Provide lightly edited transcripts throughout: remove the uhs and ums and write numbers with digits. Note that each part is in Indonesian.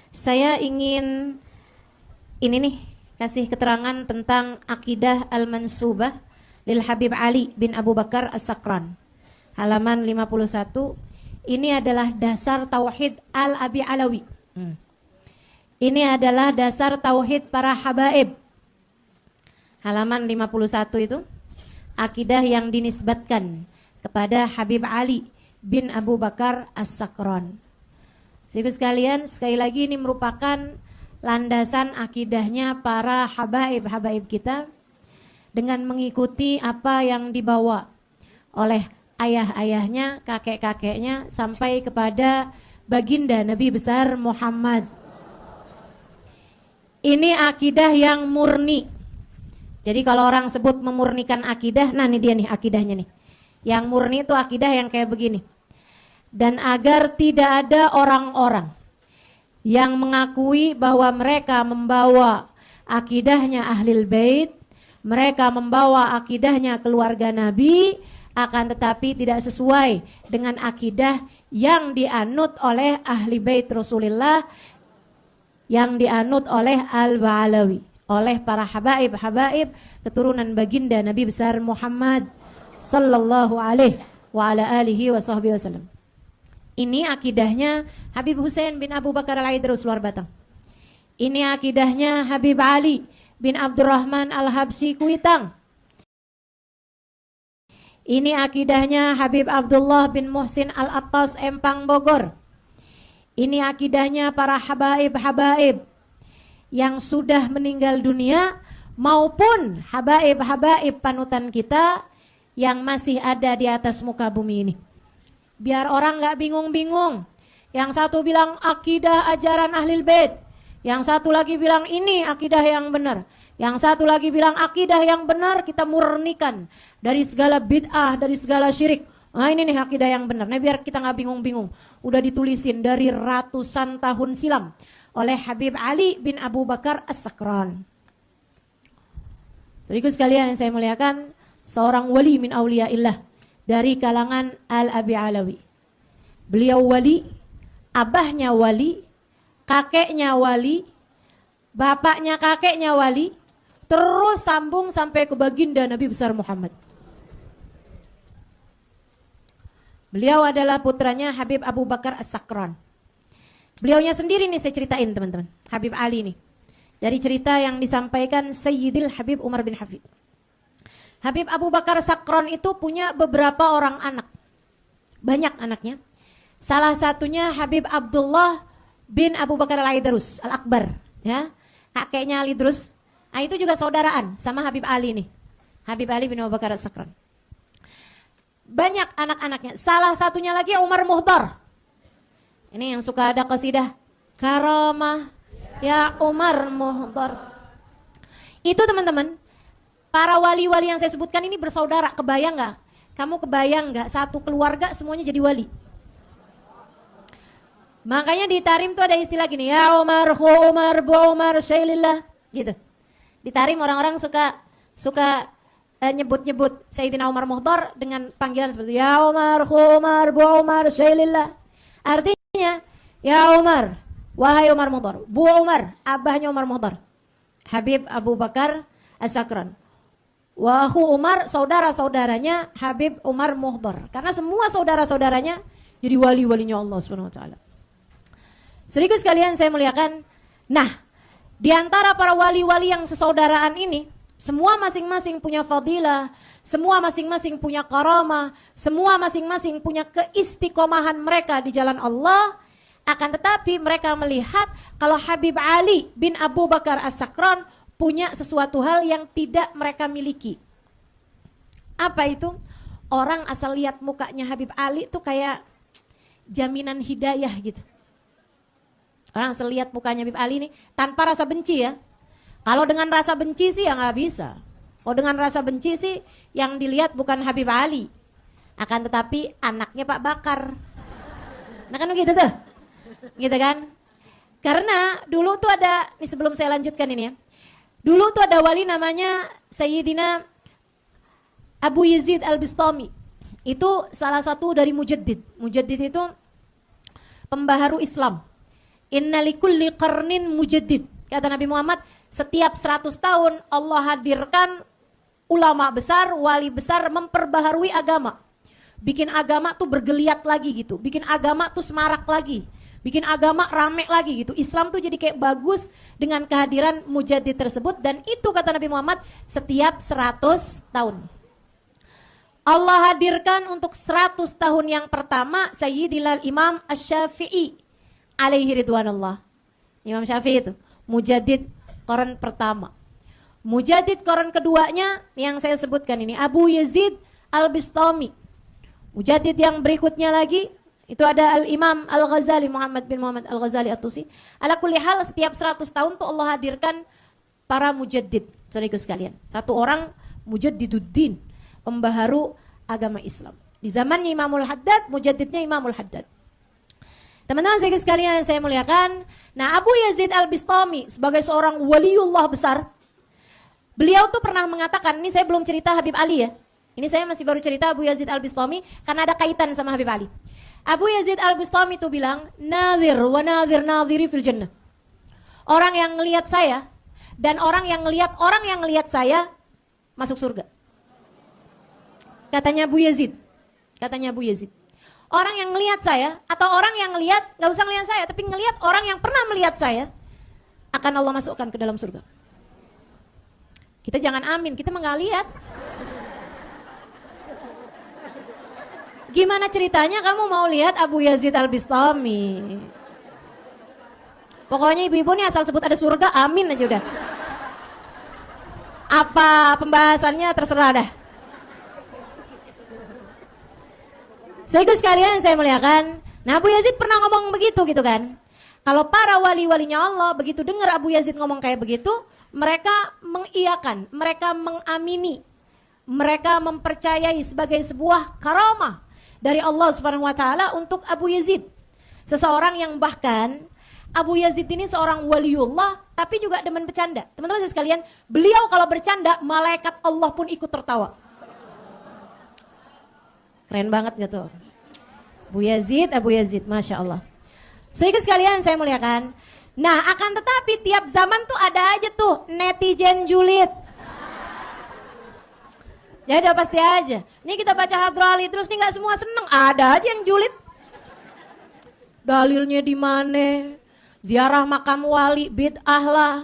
Saya ingin ini nih kasih keterangan tentang akidah al-mansubah lil Habib Ali bin Abu Bakar As-Sakran. Halaman 51. Ini adalah dasar tauhid al-Abi Alawi. Ini adalah dasar tauhid para habaib. Halaman 51 itu akidah yang dinisbatkan kepada Habib Ali bin Abu Bakar As-Sakran. Saudara sekalian, sekali lagi ini merupakan landasan akidahnya para habaib-habaib kita dengan mengikuti apa yang dibawa oleh ayah-ayahnya, kakek-kakeknya sampai kepada baginda Nabi besar Muhammad. Ini akidah yang murni. Jadi kalau orang sebut memurnikan akidah, nah ini dia nih akidahnya nih. Yang murni itu akidah yang kayak begini. Dan agar tidak ada orang-orang yang mengakui bahwa mereka membawa akidahnya Ahlul Bait, mereka membawa akidahnya keluarga Nabi, akan tetapi tidak sesuai dengan akidah yang dianut oleh Ahli Bait Rasulullah, yang dianut oleh Al-Ba'alawi, oleh para habaib-habaib keturunan baginda Nabi besar Muhammad sallallahu alaihi wa ala alihi wa sahbihi wasallam. Ini akidahnya Habib Hussein bin Abu Bakar Al-Aidrus luar Batang. Ini akidahnya Habib Ali bin Abdurrahman Al-Habsyi Kuitang. Ini akidahnya Habib Abdullah bin Muhsin Al-Attas Empang Bogor. Ini akidahnya para habaib-habaib yang sudah meninggal dunia maupun habaib-habaib panutan kita yang masih ada di atas muka bumi ini. Biar orang gak bingung-bingung. Yang satu bilang akidah ajaran Ahlul Bait, yang satu lagi bilang ini akidah yang benar, yang satu lagi bilang akidah yang benar kita murnikan dari segala bid'ah, dari segala syirik. Nah ini nih akidah yang benar. Nah biar kita gak bingung-bingung. Udah ditulisin dari ratusan tahun silam oleh Habib Ali bin Abu Bakar As-Sakran. Saudaraku sekalian yang saya muliakan, seorang wali min auliyaillah dari kalangan Al-Abi Alawi. Beliau wali, abahnya wali, kakeknya wali, bapaknya kakeknya wali, terus sambung sampai ke baginda Nabi besar Muhammad. Beliau adalah putranya Habib Abu Bakar As-Sakran. Beliaunya sendiri nih saya ceritain teman-teman, Habib Ali nih. Dari cerita yang disampaikan Sayyidil Habib Umar bin Hafid. Habib Abu Bakar Sakron itu punya beberapa orang anak. Banyak anaknya. Salah satunya Habib Abdullah bin Abu Bakar Al-Aidrus Al-Akbar, ya. Kakeknya Al-Idrus. Nah, itu juga saudaraan sama Habib Ali nih. Habib Ali bin Abu Bakar Sakron. Banyak anak-anaknya. Salah satunya lagi Umar Muhdar. Ini yang suka ada qasidah Karamah ya Umar Muhdar. Itu teman-teman, para wali-wali yang saya sebutkan ini bersaudara, kebayang nggak? Kamu kebayang nggak satu keluarga semuanya jadi wali? Makanya di Tarim tuh ada istilah gini, ya Umar, hu Umar, bu Umar, syailillah, gitu. Di Tarim orang-orang suka nyebut-nyebut Sayyidina Umar Muhdar dengan panggilan seperti ya Umar, hu Umar, bu Umar, syailillah. Artinya, ya Umar, wahai Umar Muhdar, bu Umar, abahnya Umar Muhdar, Habib Abu Bakar As-Sakran. Wahu Umar, saudara-saudaranya Habib Umar Muhdar. Karena semua saudara-saudaranya jadi wali-walinya Allah Subhanahu wa taala. Saudaraku sekalian saya muliakan. Nah, di antara para wali-wali yang sesaudaraan ini, semua masing-masing punya fadilah, semua masing-masing punya karamah, semua masing-masing punya keistiqomahan mereka di jalan Allah. Akan tetapi mereka melihat kalau Habib Ali bin Abu Bakar As-Sakran punya sesuatu hal yang tidak mereka miliki. Apa itu? Orang asal lihat mukanya Habib Ali itu kayak jaminan hidayah gitu. Orang asal lihat mukanya Habib Ali ini tanpa rasa benci ya. Kalau dengan rasa benci sih ya nggak bisa. Kalau dengan rasa benci sih yang dilihat bukan Habib Ali. Akan tetapi anaknya Pak Bakar. Nah kan begitu tuh. Gitu kan? Karena dulu tuh ada, ini sebelum saya lanjutkan ini ya. Dulu tuh ada wali namanya Sayyidina Abu Yazid Al-Bistami. Itu salah satu dari mujaddid. Mujaddid itu pembaharu Islam. Inna likulli qarnin mujaddid. Kata Nabi Muhammad, setiap 100 tahun Allah hadirkan ulama besar, wali besar memperbaharui agama. Bikin agama tuh bergeliat lagi gitu. Bikin agama tuh semarak lagi. Bikin agama rame lagi gitu. Islam tuh jadi kayak bagus dengan kehadiran mujaddid tersebut. Dan itu kata Nabi Muhammad setiap 100 tahun. Allah hadirkan untuk 100 tahun yang pertama Sayyidil Imam Asy-Syafi'i alaihi ridwanullah. Imam Syafi'i itu mujaddid koran pertama. Mujaddid koran keduanya yang saya sebutkan ini Abu Yazid Al-Bistami. Mujaddid yang berikutnya lagi itu ada Al-Imam Al-Ghazali, Muhammad bin Muhammad Al-Ghazali At-Tusi. Ala kulli hal setiap 100 tahun tuh Allah hadirkan para mujaddid. Saudaraku sekalian, satu orang mujaddiduddin, pembaharu agama Islam. Di zamannya Imamul Haddad, mujaddidnya Imamul Haddad. Teman-teman sekalian yang saya muliakan, nah Abu Yazid Al-Bistami sebagai seorang waliullah besar, beliau tuh pernah mengatakan, ini saya belum cerita Habib Ali ya. Ini saya masih baru cerita Abu Yazid Al-Bistami karena ada kaitan sama Habib Ali. Abu Yazid Al-Bistami itu bilang, "Nadhir wa nadhir nadhiri fil jannah." Orang yang ngelihat saya dan orang yang ngelihat saya masuk surga. Katanya Abu Yazid. Katanya Abu Yazid. Orang yang ngelihat saya atau orang yang ngelihat, enggak usah ngelihat saya, tapi ngelihat orang yang pernah melihat saya akan Allah masukkan ke dalam surga. Kita jangan amin, kita mah enggak lihat. Gimana ceritanya kamu mau lihat Abu Yazid Al-Bistami? Pokoknya ibu-ibu nih asal sebut ada surga, amin aja udah. Apa pembahasannya terserah dah. Saudara sekalian saya muliakan. Nah Abu Yazid pernah ngomong begitu gitu kan. Kalau para wali-walinya Allah begitu dengar Abu Yazid ngomong kayak begitu, mereka mengiyakan, mereka mengamini, mereka mempercayai sebagai sebuah karamah dari Allah Subhanahu wa taala untuk Abu Yazid. Seseorang yang bahkan Abu Yazid ini seorang waliullah tapi juga demen bercanda. Teman-teman sekalian, beliau kalau bercanda malaikat Allah pun ikut tertawa. Keren banget gitu. Abu Yazid, Masya Allah. Saudara sekalian saya muliakan. Nah akan tetapi tiap zaman tuh ada aja tuh netizen julid. Ya udah pasti aja. Ini kita baca Hadrul Ali terus nih nggak semua seneng. Ada aja yang julid. Dalilnya di mana? Ziarah makam wali, bid'ah lah,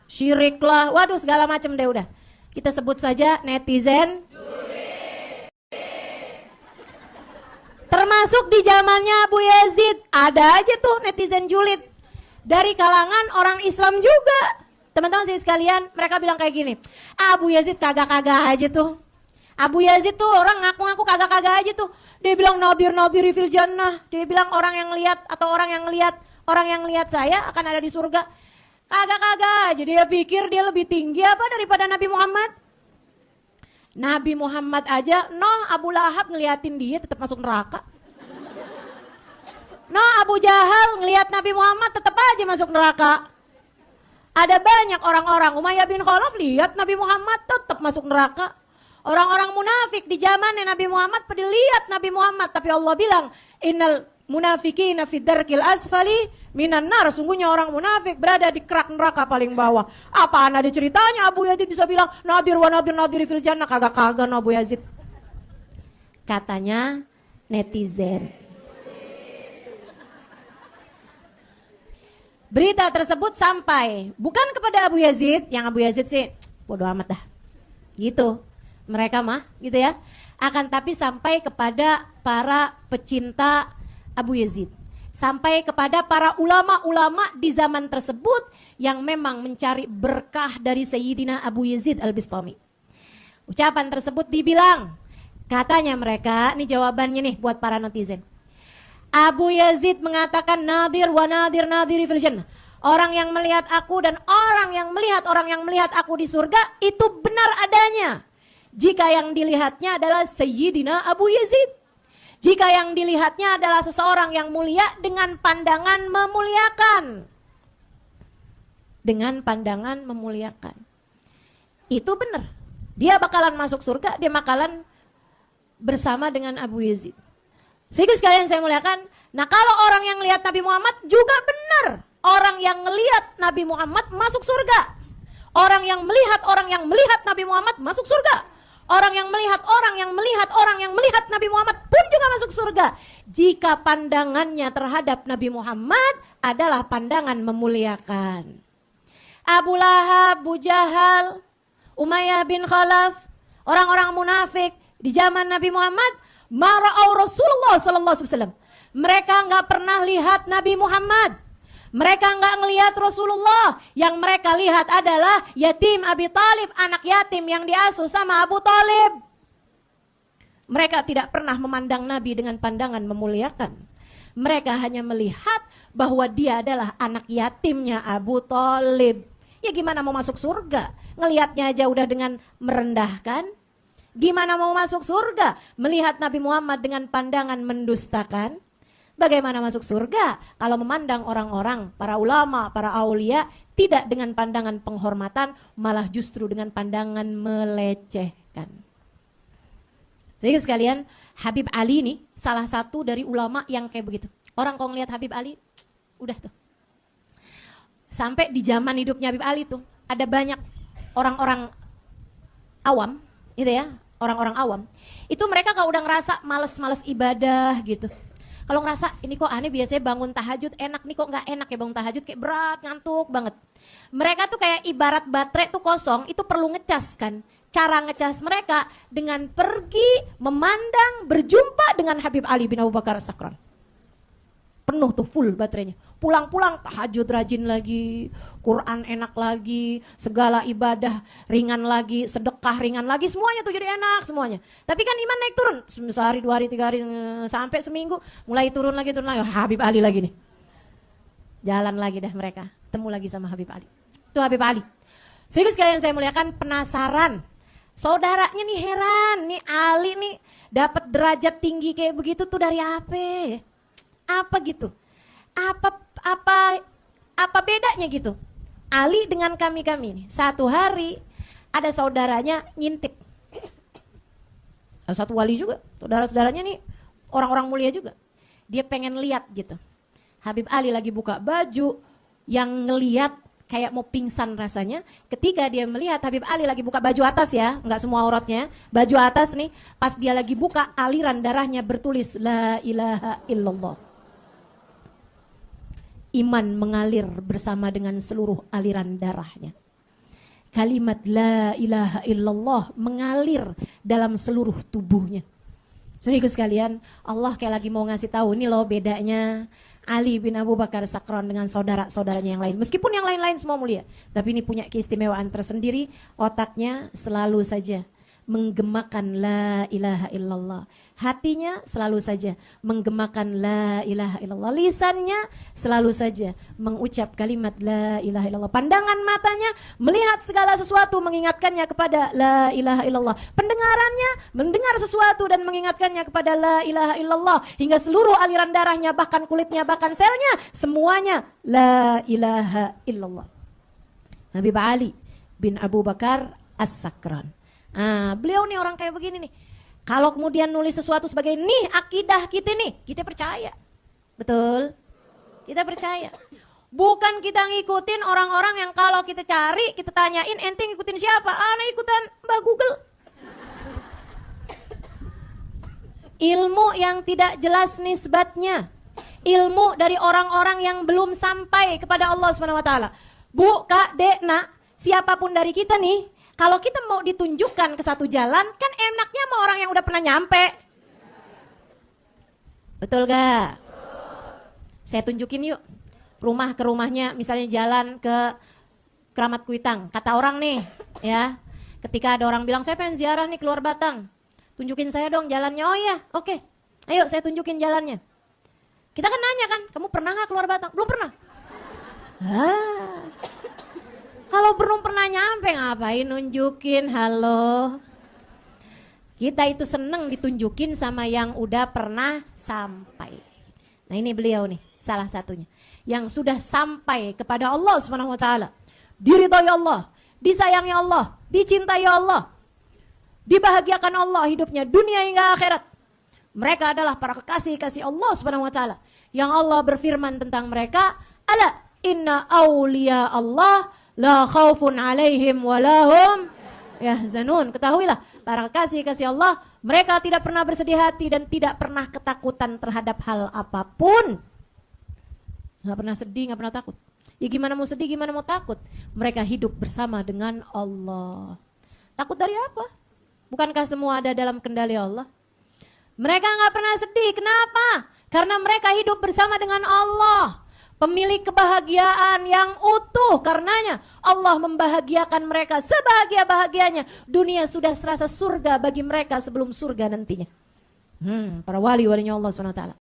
syirik lah. Waduh segala macam deh udah. Kita sebut saja netizen. Termasuk di zamannya Abu Yazid ada aja tuh netizen julid. Dari kalangan orang Islam juga. Teman-teman sekalian, mereka bilang kayak gini. Abu Yazid kagak-kagak aja tuh. Abu Yazid tuh orang ngaku-ngaku kagak-kagak aja tuh. Dia bilang nadir fil jannah. Dia bilang orang yang lihat atau orang yang lihat saya akan ada di surga. Kagak-kagak aja. Dia pikir dia lebih tinggi apa daripada Nabi Muhammad? Nabi Muhammad aja, Abu Lahab ngeliatin dia tetap masuk neraka. Abu Jahal ngelihat Nabi Muhammad tetap aja masuk neraka. Ada banyak orang-orang, Umayyah bin Khalaf lihat Nabi Muhammad tetap masuk neraka. Orang-orang munafik di zamannya Nabi Muhammad pada lihat Nabi Muhammad, tapi Allah bilang innal munafiqina fid darkil asfali minan nar. Sungguhnya orang munafik berada di kerak neraka paling bawah. Apaan ada ceritanya Abu Yazid bisa bilang nadir wa nadir fil jannah? Kagak-kagak Abu Yazid. Katanya netizen. Berita tersebut sampai bukan kepada Abu Yazid, yang Abu Yazid sih bodo amat dah. Gitu. Mereka mah gitu ya. Akan tapi sampai kepada para pecinta Abu Yazid. Sampai kepada para ulama-ulama di zaman tersebut yang memang mencari berkah dari Sayyidina Abu Yazid Al-Bistami. Ucapan tersebut dibilang, katanya mereka, ini jawabannya nih buat para netizen. Abu Yazid mengatakan nadir wa nadir nadiri fil jannah. Orang yang melihat aku dan orang yang melihat aku di surga itu benar adanya. Jika yang dilihatnya adalah Sayyidina Abu Yazid. Jika yang dilihatnya adalah seseorang yang mulia dengan pandangan memuliakan. Dengan pandangan memuliakan. Itu benar. Dia bakalan masuk surga, dia bakalan bersama dengan Abu Yazid. Sehingga sekalian saya muliakan. Nah kalau orang yang lihat Nabi Muhammad juga benar. melihat Nabi Muhammad masuk surga. Orang yang melihat Nabi Muhammad masuk surga. Orang yang melihat Nabi Muhammad pun juga masuk surga. Jika pandangannya terhadap Nabi Muhammad adalah pandangan memuliakan. Abu Lahab, Abu Jahal, Umayyah bin Khalaf, orang-orang munafik di zaman Nabi Muhammad, mara'au Rasulullah sallallahu alaihi wasallam. Mereka enggak pernah lihat Nabi Muhammad. Mereka enggak ngelihat Rasulullah. Yang mereka lihat adalah yatim Abi Talib, anak yatim yang diasuh sama Abu Talib. Mereka tidak pernah memandang Nabi dengan pandangan memuliakan. Mereka hanya melihat bahwa dia adalah anak yatimnya Abu Talib. Ya gimana mau masuk surga? Ngelihatnya aja udah dengan merendahkan. Gimana mau masuk surga? Melihat Nabi Muhammad dengan pandangan mendustakan. Bagaimana masuk surga? Kalau memandang orang-orang, para ulama, para aulia, tidak dengan pandangan penghormatan, malah justru dengan pandangan melecehkan. Jadi sekalian, Habib Ali nih salah satu dari ulama yang kayak begitu. Orang kalau ngelihat Habib Ali, udah tuh. Sampai di zaman hidupnya Habib Ali tuh, ada banyak orang-orang awam, gitu ya, orang-orang awam. Itu mereka kalau udah ngerasa males-males ibadah gitu. Kalau ngerasa ini kok aneh, biasanya bangun tahajud enak, nih kok nggak enak ya bangun tahajud, kayak berat, ngantuk banget. Mereka tuh kayak ibarat baterai tuh kosong, itu perlu ngecas kan. Cara ngecas mereka dengan pergi, memandang, berjumpa dengan Habib Ali bin Abu Bakar As-Sakran. Penuh tuh full baterainya. Pulang-pulang tahajud rajin lagi, Quran enak lagi, segala ibadah ringan lagi, sedekah ringan lagi, semuanya tuh jadi enak semuanya. Tapi kan iman naik turun, sehari, 2 hari, 3 hari, sampai seminggu, mulai turun lagi, Habib Ali lagi nih. Jalan lagi dah mereka, ketemu lagi sama Habib Ali. Itu Habib Ali. Sehingga sekalian saya muliakan, penasaran. Saudaranya nih heran, nih Ali nih dapat derajat tinggi kayak begitu tuh dari apa? Apa gitu? Apa bedanya gitu? Ali dengan kami nih. Satu hari ada saudaranya ngintip. Satu wali juga, saudara-saudaranya nih orang-orang mulia juga. Dia pengen lihat gitu. Habib Ali lagi buka baju, yang ngelihat kayak mau pingsan rasanya. Ketika dia melihat Habib Ali lagi buka baju atas ya, nggak semua auratnya, baju atas nih, pas dia lagi buka aliran darahnya bertulis La ilaha illallah. Iman mengalir bersama dengan seluruh aliran darahnya. Kalimat La ilaha illallah mengalir dalam seluruh tubuhnya. Saudaraku sekalian, Allah kayak lagi mau ngasih tahu ini loh bedanya Ali bin Abu Bakar Sakran dengan saudara-saudaranya yang lain. Meskipun yang lain-lain semua mulia, tapi ini punya keistimewaan tersendiri. Otaknya selalu saja menggemakan La ilaha illallah. Hatinya selalu saja menggemakan La ilaha illallah. Lisannya selalu saja mengucap kalimat La ilaha illallah. Pandangan matanya melihat segala sesuatu mengingatkannya kepada La ilaha illallah. Pendengarannya mendengar sesuatu dan mengingatkannya kepada La ilaha illallah. Hingga seluruh aliran darahnya, bahkan kulitnya, bahkan selnya, semuanya La ilaha illallah. Habib Ali bin Abu Bakar As-Sakran. Beliau nih orang kayak begini nih. Kalau kemudian nulis sesuatu sebagai nih akidah kita nih, kita percaya. Betul? Kita percaya. Bukan kita ngikutin orang-orang yang kalau kita cari, kita tanyain ente ngikutin siapa? Anak ikutan Mbak Google. Ilmu yang tidak jelas nisbatnya. Ilmu dari orang-orang yang belum sampai kepada Allah SWT. Bu, Kak, Dek, Nak, siapapun dari kita nih, kalau kita mau ditunjukkan ke satu jalan, kan enaknya sama orang yang udah pernah nyampe. Betul gak? Saya tunjukin yuk, rumah ke rumahnya, misalnya jalan ke Keramat Kuitang. Kata orang nih, ya, ketika ada orang bilang, saya pengen ziarah nih keluar Batang. Tunjukin saya dong jalannya. Oh iya, oke. Ayo saya tunjukin jalannya. Kita kan nanya kan, kamu pernah gak keluar Batang? Belum pernah. Kalau belum pernah nyampe ngapain nunjukin, halo. Kita itu seneng ditunjukin sama yang udah pernah sampai. Nah ini beliau nih, salah satunya. Yang sudah sampai kepada Allah SWT. Diridhoi Allah, disayangi Allah, dicintai Allah. Dibahagiakan Allah hidupnya, dunia hingga akhirat. Mereka adalah para kekasih-kasih Allah SWT. Yang Allah berfirman tentang mereka, Ala Inna awliya Allah la khaufun alaihim walahum yahzanun. Ketahuilah, para kasih Allah, mereka tidak pernah bersedih hati dan tidak pernah ketakutan terhadap hal apapun. Nggak pernah sedih, nggak pernah takut. Ya gimana mau sedih, gimana mau takut? Mereka hidup bersama dengan Allah. Takut dari apa? Bukankah semua ada dalam kendali Allah? Mereka nggak pernah sedih, kenapa? Karena mereka hidup bersama dengan Allah, pemilik kebahagiaan yang utuh. Karenanya Allah membahagiakan mereka sebahagia-bahagianya. Dunia sudah serasa surga bagi mereka sebelum surga nantinya. Para wali-walinya Allah SWT.